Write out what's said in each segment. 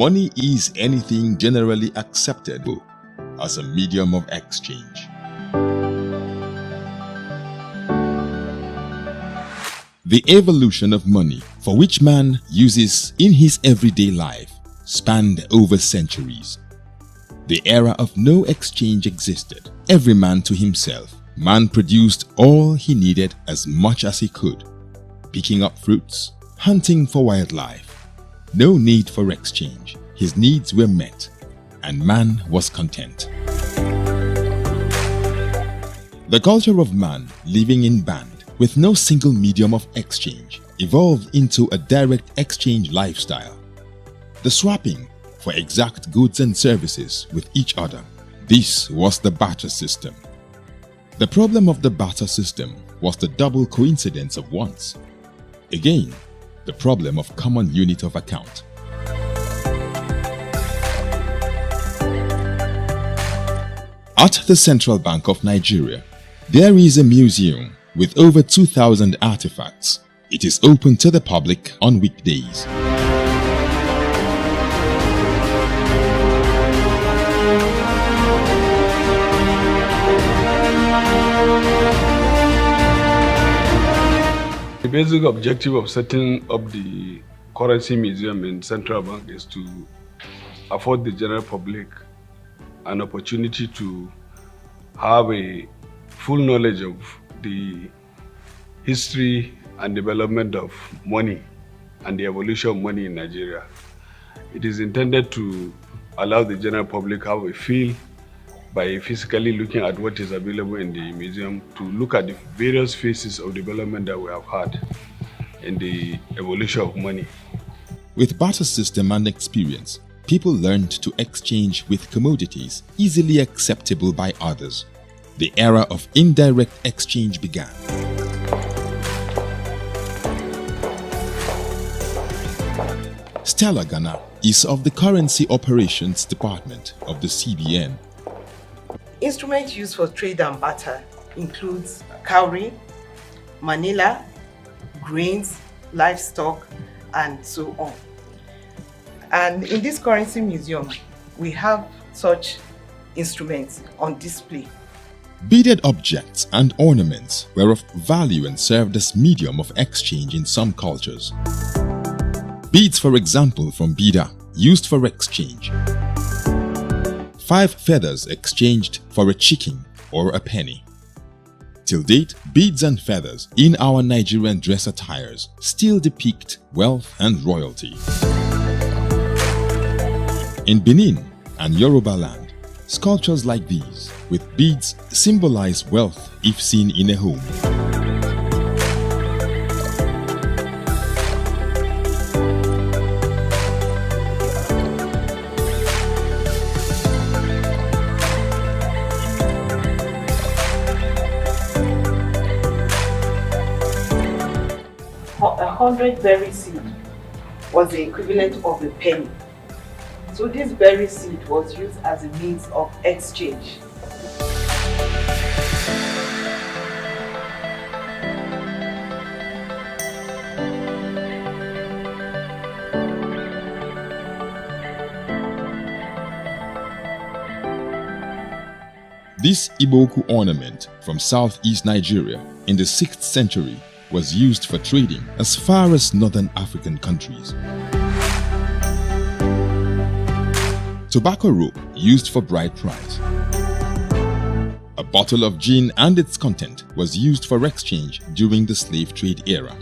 money is anything generally acceptable as a medium of exchange. The evolution of money, for which man uses in his everyday life, spanned over centuries. The era of no exchange existed. Every man to himself. Man produced all he needed as much as he could, picking up fruits, hunting for wildlife. No need for exchange. His needs were met, and man was content. The culture of man living in band with no single medium of exchange evolved into a direct exchange lifestyle. The swapping for exact goods and services with each other. This was the barter system. The problem of the barter system was the double coincidence of wants. Again, the problem of common unit of account. At the Central Bank of Nigeria, there is a museum with over 2,000 artifacts. It is open to the public on weekdays. The basic objective of setting up the Currency Museum in Central Bank is to afford the general public an opportunity to have a full knowledge of the history and development of money and the evolution of money in Nigeria. It is intended to allow the general public have a feel by physically looking at what is available in the museum to look at the various phases of development that we have had in the evolution of money. With barter system and experience, people learned to exchange with commodities easily acceptable by others. The era of indirect exchange began. Stella Ghana is of the Currency Operations Department of the CBN. Instruments used for trade and barter includes cowrie, manila, grains, livestock, and so on. And in this currency museum, we have such instruments on display. Beaded objects and ornaments were of value and served as medium of exchange in some cultures. Beads, for example, from Bida, used for exchange. 5 feathers exchanged for a chicken or a penny. Till date, beads and feathers in our Nigerian dress attires still depict wealth and royalty. In Benin and Yoruba land, sculptures like these with beads symbolize wealth if seen in a home. A 100 berry seed was the equivalent of a penny. So this berry seed was used as a means of exchange. This Iboku ornament from southeast Nigeria in the 6th century was used for trading as far as northern African countries. Tobacco rope used for bride price. A bottle of gin and its content was used for exchange during the slave trade era.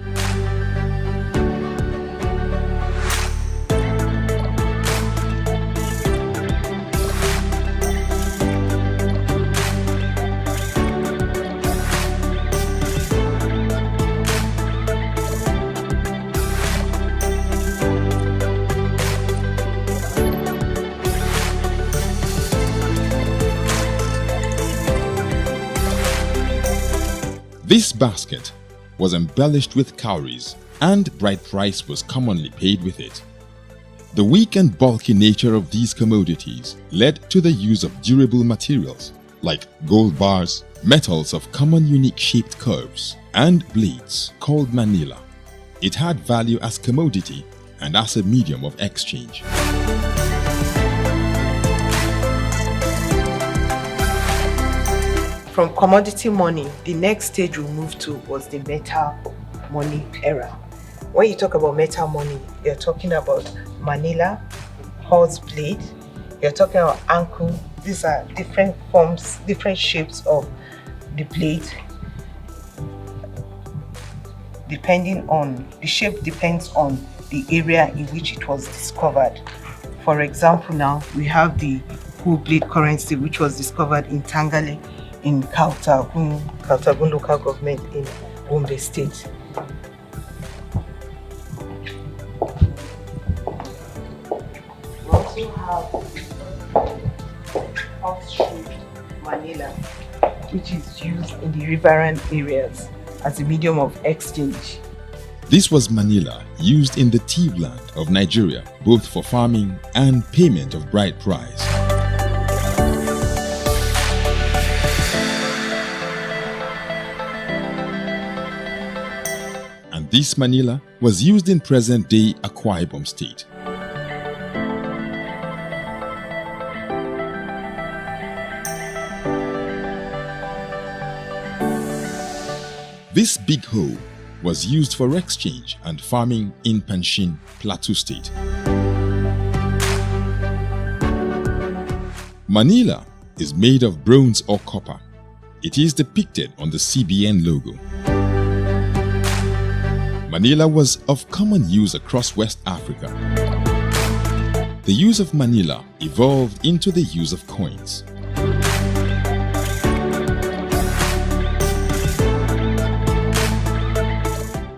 This basket was embellished with cowries, and bride price was commonly paid with it. The weak and bulky nature of these commodities led to the use of durable materials like gold bars, metals of common unique shaped curves, and blades called manila. It had value as commodity and as a medium of exchange. From commodity money, the next stage we moved to was the metal money era. When you talk about metal money, you're talking about manila, horse blade, you're talking about ankle. These are different forms, different shapes of the blade. Depending on the shape, depends on the area in which it was discovered. For example, now we have the whole blade currency, which was discovered in Tangale in Kautagun local government in Gombe State. We also have horse-shaped manila, which is used in the riverine areas as a medium of exchange. This was manila used in the tea land of Nigeria, both for farming and payment of bride price. And this manila was used in present-day Akwa Ibom State. This big hoe was used for exchange and farming in Panshin, Plateau State. Manila is made of bronze or copper. It is depicted on the CBN logo. Manila was of common use across West Africa. The use of manila evolved into the use of coins.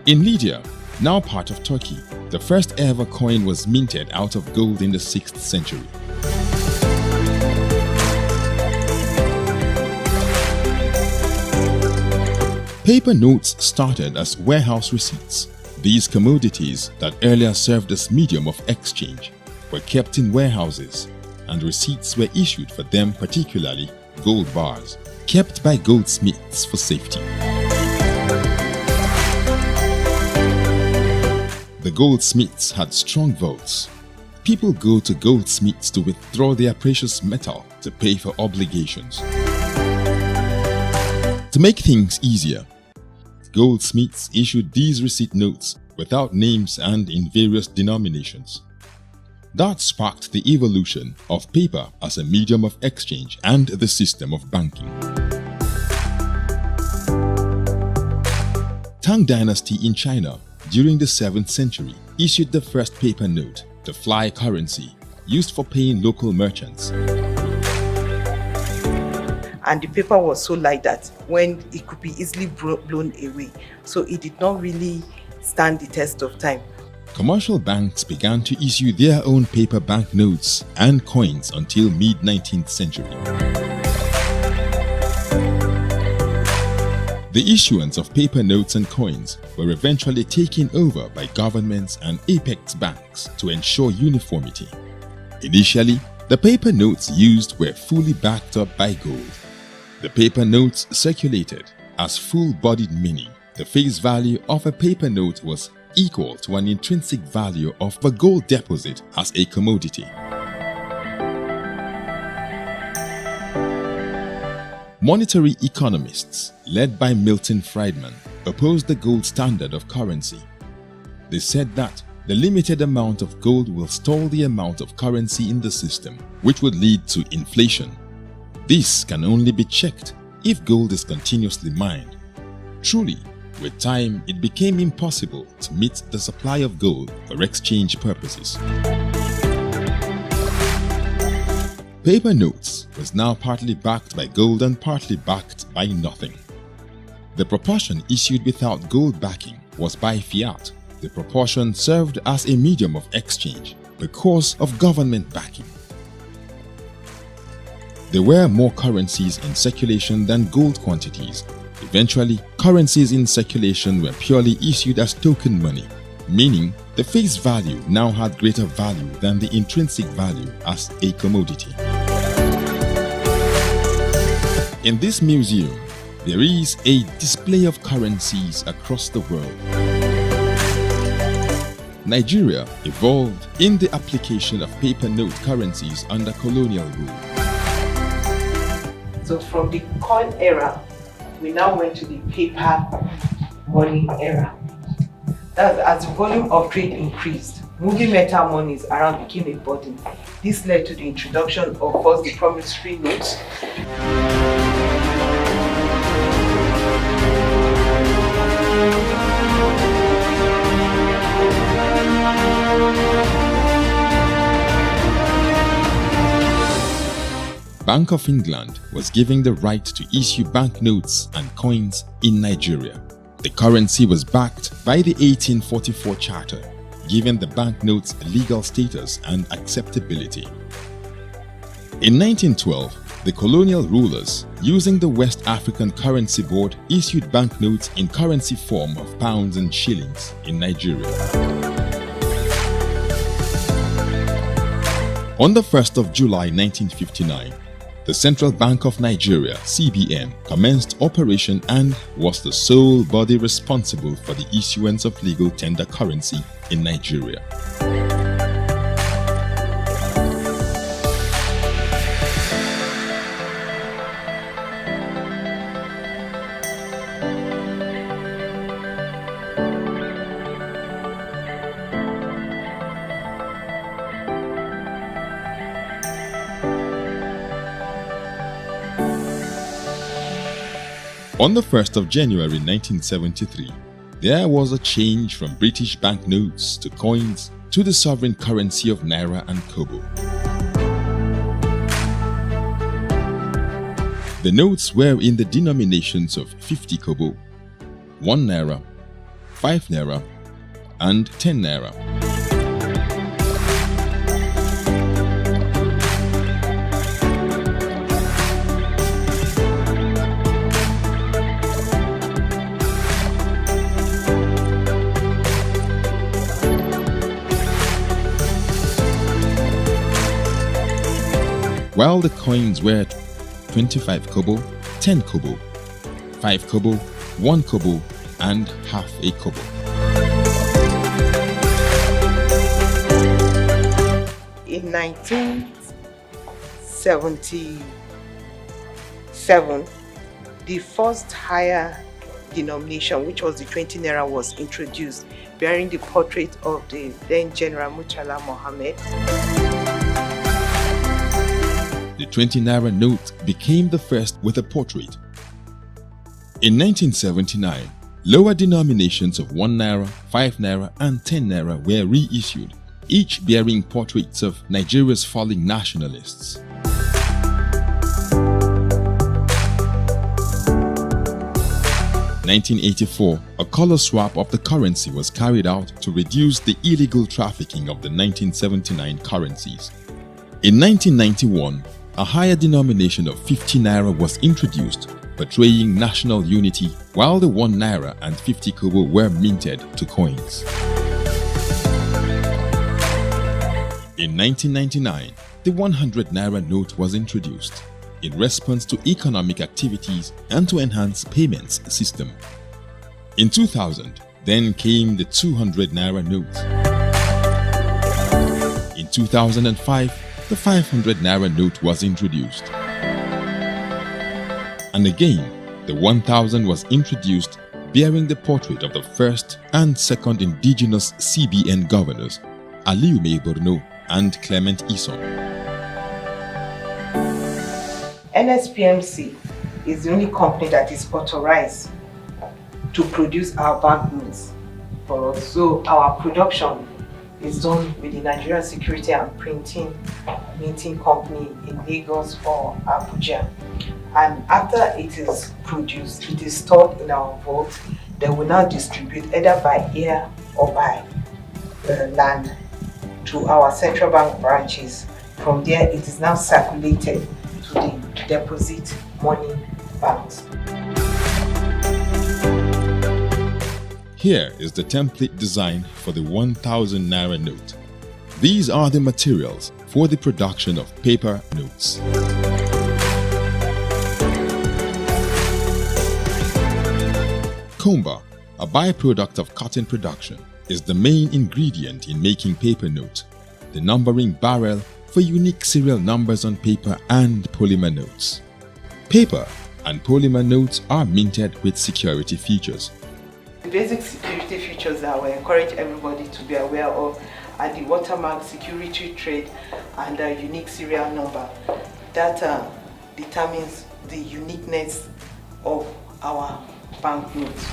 In Lydia, now part of Turkey, the first ever coin was minted out of gold in the 6th century. Paper notes started as warehouse receipts. These commodities that earlier served as medium of exchange were kept in warehouses, and receipts were issued for them, particularly gold bars, kept by goldsmiths for safety. The goldsmiths had strong vaults. People go to goldsmiths to withdraw their precious metal to pay for obligations. To make things easier, goldsmiths issued these receipt notes without names and in various denominations. That sparked the evolution of paper as a medium of exchange and the system of banking. Tang Dynasty in China during the 7th century issued the first paper note, the fly currency, used for paying local merchants. And the paper was so light that when it could be easily blown away, so it did not really stand the test of time. Commercial banks began to issue their own paper banknotes and coins until mid-19th century. The issuance of paper notes and coins were eventually taken over by governments and apex banks to ensure uniformity. Initially, the paper notes used were fully backed up by gold. The paper notes circulated as full-bodied, meaning the face value of a paper note was equal to an intrinsic value of a gold deposit as a commodity. Monetary economists, led by Milton Friedman, opposed the gold standard of currency. They said that the limited amount of gold will stall the amount of currency in the system, which would lead to inflation. This can only be checked if gold is continuously mined. Truly, with time, it became impossible to meet the supply of gold for exchange purposes. Paper notes was now partly backed by gold and partly backed by nothing. The proportion issued without gold backing was by fiat. The proportion served as a medium of exchange because of government backing. There were more currencies in circulation than gold quantities. Eventually, currencies in circulation were purely issued as token money, meaning the face value now had greater value than the intrinsic value as a commodity. In this museum, there is a display of currencies across the world. Nigeria evolved in the application of paper note currencies under colonial rule. So from the coin era, we now went to the paper money era. That's as the volume of trade increased, moving metal monies around became a burden. This led to the introduction of first the promissory notes. Bank of England was given the right to issue banknotes and coins in Nigeria. The currency was backed by the 1844 Charter, giving the banknotes legal status and acceptability. In 1912, the colonial rulers, using the West African Currency Board, issued banknotes in currency form of pounds and shillings in Nigeria. On the 1st of July 1959, the Central Bank of Nigeria, CBN, commenced operation and was the sole body responsible for the issuance of legal tender currency in Nigeria. On the 1st of January 1973, there was a change from British banknotes to coins to the sovereign currency of Naira and Kobo. The notes were in the denominations of 50 Kobo, 1 Naira, 5 Naira, and 10 Naira. While the coins were 25 Kobo, 10 Kobo, 5 Kobo, 1 Kobo, and half a Kobo. In 1977, the first higher denomination, which was the 20 Naira, was introduced, bearing the portrait of the then General Murtala Mohammed. The 20 Naira note became the first with a portrait. In 1979, lower denominations of 1 Naira, 5 Naira, and 10 Naira were reissued, each bearing portraits of Nigeria's fallen nationalists. In 1984, a color swap of the currency was carried out to reduce the illegal trafficking of the 1979 currencies. In 1991, a higher denomination of 50 Naira was introduced, portraying national unity, while the 1 Naira and 50 Kobo were minted to coins. In 1999, the 100 Naira note was introduced in response to economic activities and to enhance payments system. In 2000, then came the 200 Naira note. In 2005, the 500 Naira note was introduced. And again, the 1000 was introduced, bearing the portrait of the first and second indigenous CBN governors, Aliyu Mai Borno and Clement Ison. NSPMC is the only company that is authorized to produce our banknotes for us. So our production is done with the Nigerian Security and Printing Minting Company in Lagos or Abuja. And after it is produced, it is stored in our vault. Then we now distribute either by air or by land to our central bank branches. From there, it is now circulated to the deposit money banks. Here is the template design for the 1000 Naira note. These are the materials for the production of paper notes. Comber, a byproduct of cotton production, is the main ingredient in making paper note, the numbering barrel for unique serial numbers on paper and polymer notes. Paper and polymer notes are minted with security features. The basic security features that we encourage everybody to be aware of are the watermark, security trade, and a unique serial number. That determines the uniqueness of our banknotes.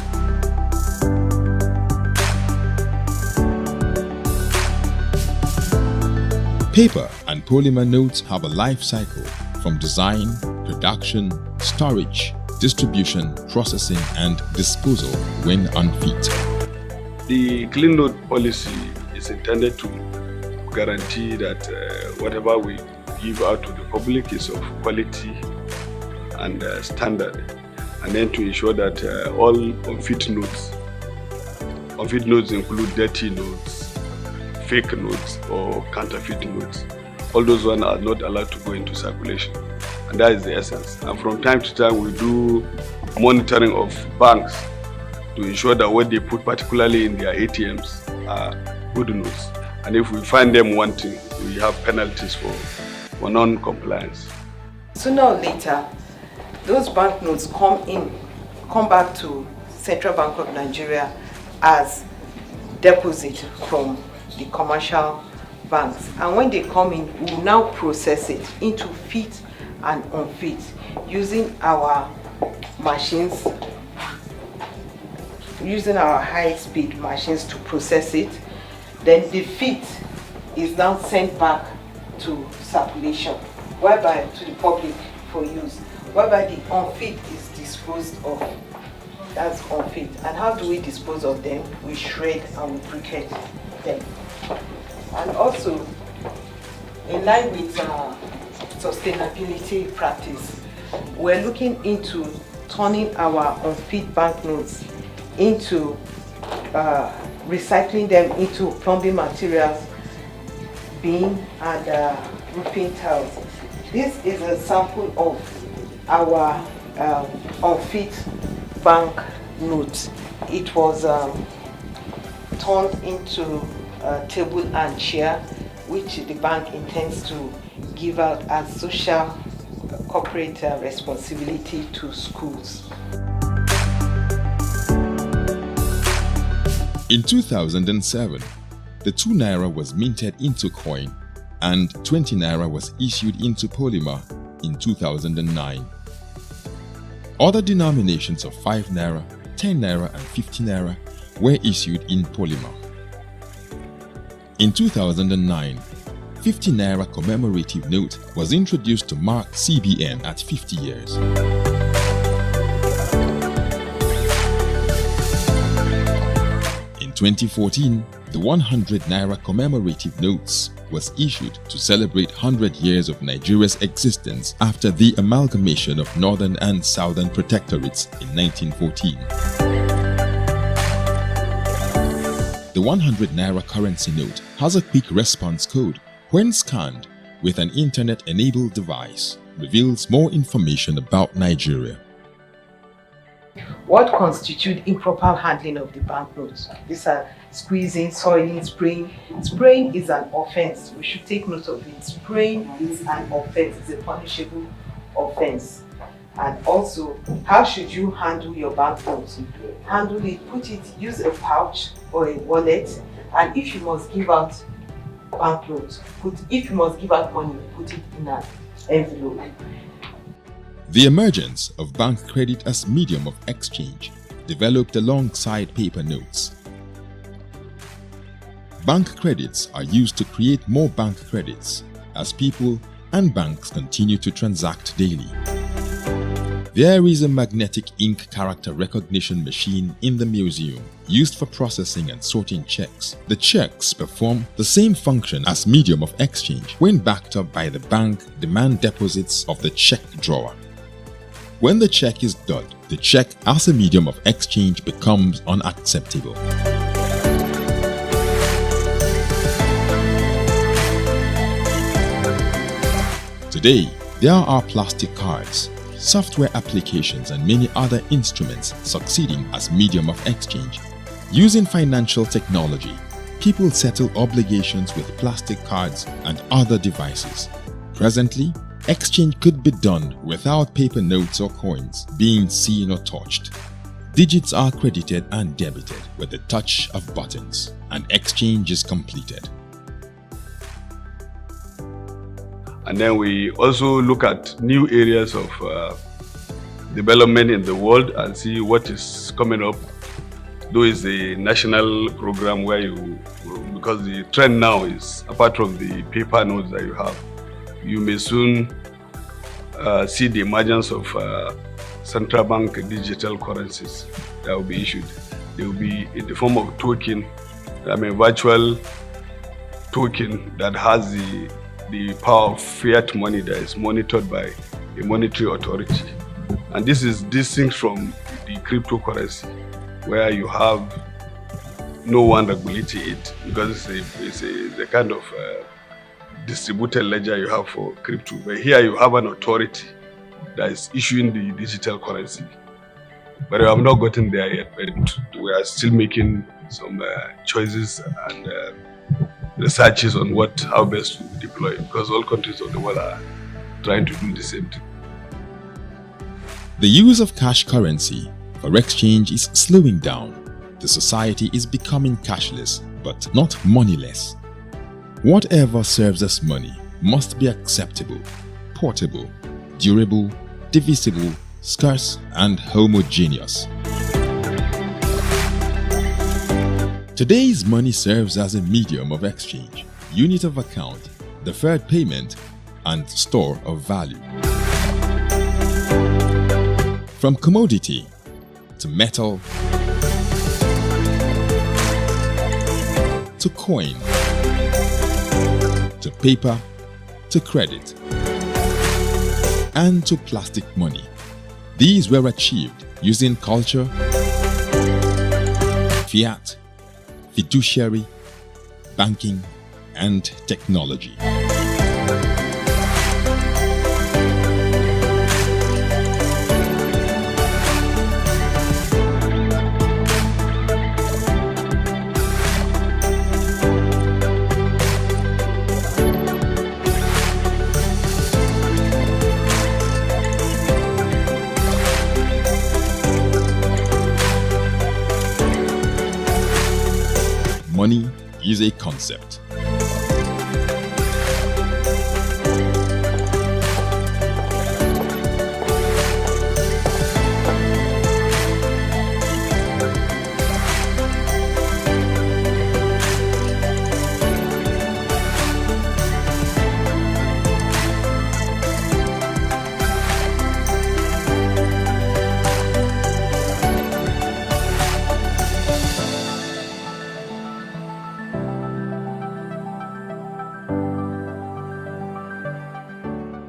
Paper and polymer notes have a life cycle from design, production, storage, distribution, processing, and disposal when unfit. The clean note policy is intended to guarantee that whatever we give out to the public is of quality and standard, and then to ensure that all unfit notes include dirty notes, fake notes, or counterfeit notes. All those ones are not allowed to go into circulation, and that is the essence. And from time to time we do monitoring of banks to ensure that what they put particularly in their ATMs are good notes, and if we find them wanting, we have penalties for non-compliance. Sooner or later, those banknotes come back to Central Bank of Nigeria as deposit from the commercial banks, and when they come in, we will now process it into fit and unfit using our machines, using our high-speed machines to process it. Then the fit is now sent back to circulation, whereby to the public for use, whereby the unfit is disposed of. That's unfit. And how do we dispose of them? We shred and we briquette them. And also, in line with sustainability practice, we're looking into turning our unfit banknotes into recycling them into plumbing materials, beam and roofing tiles. This is a sample of our unfit banknote. It was turned into a table and chair, which the bank intends to give out as social corporate responsibility to schools. In 2007, the 2 naira was minted into coin and 20 naira was issued into polymer in 2009. Other denominations of 5 naira, 10 naira and 50 naira were issued in polymer. In 2009, 50 naira commemorative note was introduced to mark CBN at 50 years. In 2014, the 100 naira commemorative notes was issued to celebrate 100 years of Nigeria's existence after the amalgamation of Northern and Southern Protectorates in 1914. The 100 naira currency note has a quick response code. When scanned with an internet-enabled device, reveals more information about Nigeria. What constitutes improper handling of the banknotes? These are squeezing, soiling, spraying. Spraying is an offense. We should take note of it. Spraying is an offense. It's a punishable offense. And also, how should you handle your banknotes? Handle it, put it, use a pouch or a wallet. And if you must give out banknotes, if you must give out money, put it in an envelope. The emergence of bank credit as medium of exchange developed alongside paper notes. Bank credits are used to create more bank credits as people and banks continue to transact daily. There is a magnetic ink character recognition machine in the museum used for processing and sorting checks. The checks perform the same function as medium of exchange when backed up by the bank demand deposits of the check drawer. When the check is dulled, the check as a medium of exchange becomes unacceptable. Today, there are plastic cards, software applications and many other instruments succeeding as medium of exchange. Using financial technology, people settle obligations with plastic cards and other devices. Presently, exchange could be done without paper notes or coins being seen or touched. Digits are credited and debited with the touch of buttons, and exchange is completed. And then we also look at new areas of development in the world and see what is coming up. Though it's a national program where because the trend now is, apart from the paper notes that you have, you may soon see the emergence of central bank digital currencies that will be issued. They will be in the form of token, virtual token that has the power of fiat money that is monitored by a monetary authority. And this is distinct from the cryptocurrency, where you have no one regulating it, because it's a kind of distributed ledger you have for crypto. But here you have an authority that is issuing the digital currency. But we have not gotten there yet, but we are still making some choices and researches on how best to deploy it, because all countries of the world are trying to do the same thing. The use of cash currency for exchange is slowing down. The society is becoming cashless, but not moneyless. Whatever serves as money must be acceptable, portable, durable, divisible, scarce, and homogeneous. Today's money serves as a medium of exchange, unit of account, deferred payment, and store of value. From commodity to metal to coin to paper to credit and to plastic money. These were achieved using culture, fiat, fiduciary, banking, and technology. Money is a concept.